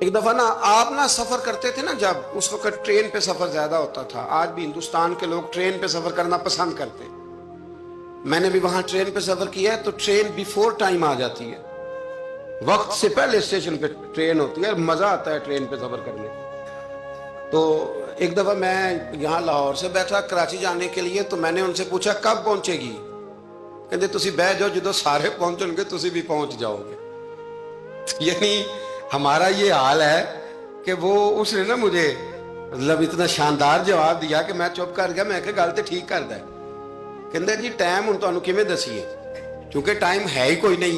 ایک دفعہ نا آپ نا سفر کرتے تھے نا، جب اس وقت ٹرین پہ سفر زیادہ ہوتا تھا. آج بھی ہندوستان کے لوگ ٹرین پہ سفر کرنا پسند کرتے. میں نے بھی وہاں ٹرین پہ سفر کیا ہے تو ٹرین بیفور ٹائم آ جاتی ہے، وقت سے پہلے اسٹیشن پہ ٹرین ہوتی ہے، مزہ آتا ہے ٹرین پہ سفر کرنے. تو ایک دفعہ میں یہاں لاہور سے بیٹھا کراچی جانے کے لیے، تو میں نے ان سے پوچھا کب پہنچے گی؟ کہتے تسی بہ جاؤ، جدو سارے پہنچن گے تسی بھی پہنچ جاؤ گے. یعنی ہمارا یہ حال ہے کہ وہ اس نے نا مجھے مطلب اتنا شاندار جواب دیا کہ میں چپ کر گیا. میں کہ گل تے ٹھیک کردا ہے. کہندا جی ٹائم ہن تانوں کیویں دسیے، کیونکہ ٹائم ہے ہی کوئی نہیں،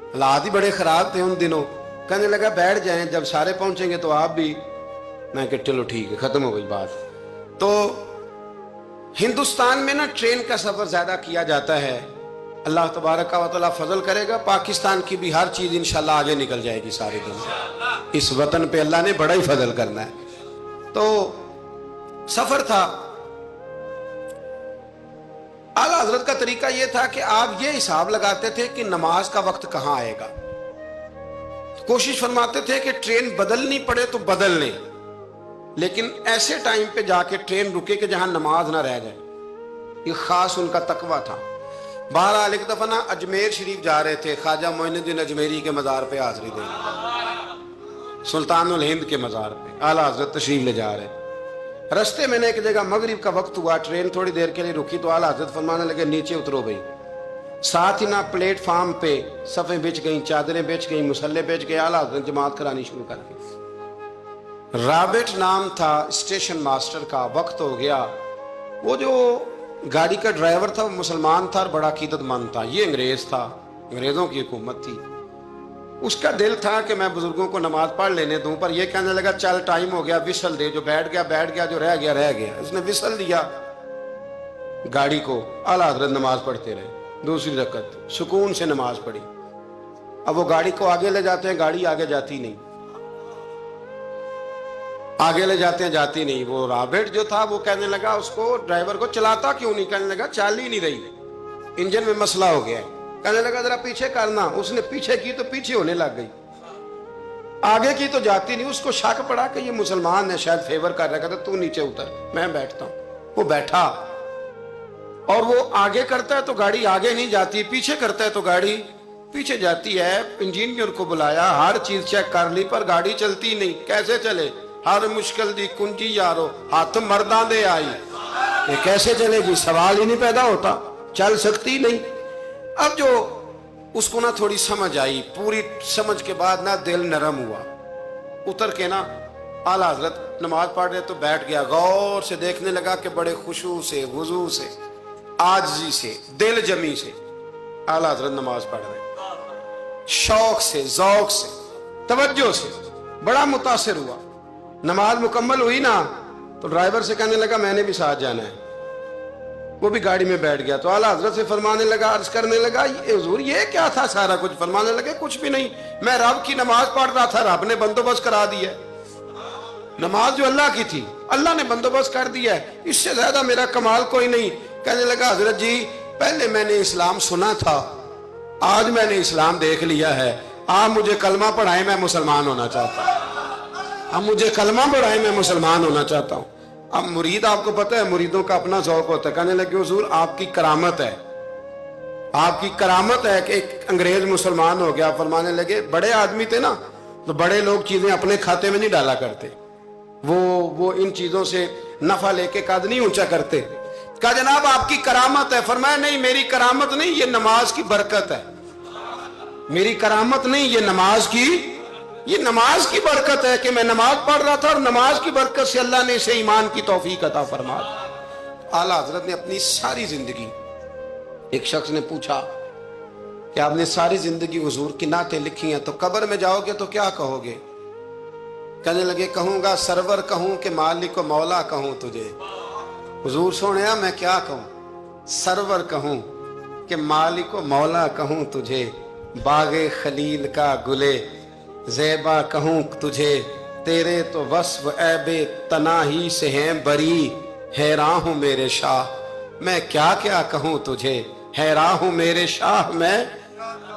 حالات ہی بڑے خراب تھے ان دنوں. کہنے لگا بیٹھ جائیں، جب سارے پہنچیں گے تو آپ بھی. میں کہ چلو ٹھیک ہے، ختم ہو گئی بات. تو ہندوستان میں نا ٹرین کا سفر زیادہ کیا جاتا ہے. اللہ تبارک و تعالیٰ فضل کرے گا، پاکستان کی بھی ہر چیز انشاءاللہ آگے نکل جائے گی سارے دن. اس وطن پہ اللہ نے بڑا ہی فضل کرنا ہے. تو سفر تھا. اعلیٰ حضرت کا طریقہ یہ تھا کہ آپ یہ حساب لگاتے تھے کہ نماز کا وقت کہاں آئے گا. کوشش فرماتے تھے کہ ٹرین بدلنی پڑے تو بدل لیں، لیکن ایسے ٹائم پہ جا کے ٹرین رکے کہ جہاں نماز نہ رہ جائے. یہ خاص ان کا تقویٰ تھا. بہرحال ایک دفعہ نا اجمیر شریف جا رہے تھے، خواجہ معین الدین اجمیری کے مزار پہ حاضری دیں، سلطان الہند کے مزار پہ اعلیٰ حضرت تشریف لے جا رہے. رستے میں نے ایک جگہ مغرب کا وقت ہوا، ٹرین تھوڑی دیر کے لیے رکی تو اعلیٰ حضرت فرمانے لگے نیچے اترو بھائی. ساتھ ہی نا پلیٹ فارم پہ صفیں بچ گئیں، چادریں بچ گئیں، مسلح بچ گئے. اعلیٰ حضرت جماعت کرانی شروع کر دی. رابٹ نام تھا اسٹیشن ماسٹر کا. وقت ہو گیا. وہ جو گاڑی کا ڈرائیور تھا وہ مسلمان تھا اور بڑا عقیدت مند تھا. یہ انگریز تھا، انگریزوں کی حکومت تھی. اس کا دل تھا کہ میں بزرگوں کو نماز پڑھ لینے دوں، پر یہ کہنے لگا چل ٹائم ہو گیا، وسل دے. جو بیٹھ گیا بیٹھ گیا، جو رہ گیا رہ گیا. اس نے وسل دیا گاڑی کو. اعلیٰ حضرت نماز پڑھتے رہے. دوسری رکعت سکون سے نماز پڑھی. اب وہ گاڑی کو آگے لے جاتے ہیں، گاڑی آگے جاتی نہیں، آگے لے جاتے ہیں جاتی نہیں. وہ رابٹ جو تھا وہ کہنے لگا اس کو، ڈرائیور کو چلاتا کیوں نہیں؟ کہنے لگا چل ہی نہیں رہی، انجن میں مسئلہ ہو گیا ہے. کہنے لگا ذرا پیچھے کرنا. اس نے پیچھے کی تو پیچھے ہونے لگ گئی، آگے کی تو جاتی نہیں. اس کو شک پڑا کہ یہ مسلمان ہے، شاید فیور کر رہا. کہتا تو نیچے اتر، میں بیٹھتا ہوں. وہ بیٹھا اور وہ آگے کرتا ہے تو گاڑی آگے نہیں جاتی، پیچھے کرتا ہے تو گاڑی پیچھے جاتی ہے. انجینئر کو بلایا، ہر چیز چیک کر لی، پر گاڑی چلتی نہیں. کیسے چلے؟ ہر مشکل دی کنجی یارو ہاتھ مردان دے آئی. یہ کیسے چلے گی؟ سوال ہی نہیں پیدا ہوتا، چل سکتی نہیں. اب جو اس کو نا تھوڑی سمجھ آئی، پوری سمجھ کے بعد نا دل نرم ہوا. اتر کے نا اعلیٰ حضرت نماز پڑھ رہے تو بیٹھ گیا. غور سے دیکھنے لگا کہ بڑے خشوع سے، وضو سے، عاجزی سے، دل جمی سے اعلیٰ حضرت نماز پڑھ رہے، شوق سے، ذوق سے، توجہ سے. بڑا متاثر ہوا. نماز مکمل ہوئی نا تو ڈرائیور سے کہنے لگا میں نے بھی ساتھ جانا ہے. وہ بھی گاڑی میں بیٹھ گیا. تو اعلیٰ حضرت سے فرمانے لگا، عرض کرنے لگا حضور یہ کیا تھا سارا کچھ؟ فرمانے لگے کچھ بھی نہیں، میں رب کی نماز پڑھ رہا تھا، رب نے بندوبست کرا دیا ہے. نماز جو اللہ کی تھی اللہ نے بندوبست کر دیا ہے، اس سے زیادہ میرا کمال کوئی نہیں. کہنے لگا حضرت جی پہلے میں نے اسلام سنا تھا، آج میں نے اسلام دیکھ لیا ہے. آپ مجھے کلمہ پڑھائیں، میں مسلمان ہونا چاہتا ہوں. اب مجھے کلمہ پڑھائیں، میں مسلمان ہونا چاہتا ہوں. اب مرید آپ کو پتہ ہے مریدوں کا اپنا ذوق ہوتا ہے. کہنے لگے حضور آپ کی کرامت ہے، آپ کی کرامت ہے کہ ایک انگریز مسلمان ہو گیا. فرمانے لگے بڑے آدمی تھے نا تو بڑے لوگ چیزیں اپنے کھاتے میں نہیں ڈالا کرتے، وہ ان چیزوں سے نفع لے کے قد نہیں اونچا کرتے. کہا جناب آپ کی کرامت ہے. فرمایا نہیں میری کرامت نہیں، یہ نماز کی برکت ہے. میری کرامت نہیں، یہ نماز کی برکت ہے کہ میں نماز پڑھ رہا تھا اور نماز کی برکت سے اللہ نے اسے ایمان کی توفیق عطا فرما دی. اعلیٰ حضرت نے اپنی ساری زندگی، ایک شخص نے پوچھا کہ آپ نے ساری زندگی حضور کی نعتیں لکھی ہیں تو قبر میں جاؤ گے تو کیا کہو گے؟ کہنے لگے کہوں گا سرور کہوں کہ مالک و مولا کہوں تجھے. حضور سونیا میں کیا کہوں؟ سرور کہوں کہ مالک و مولا کہوں تجھے، باغ خلیل کا گلے زیبا کہوں تجھے، تیرے تو وصف عیب تناہی سے ہیں بری، حیران ہوں میرے شاہ میں کیا کیا کہوں تجھے، حیران ہوں میرے شاہ میں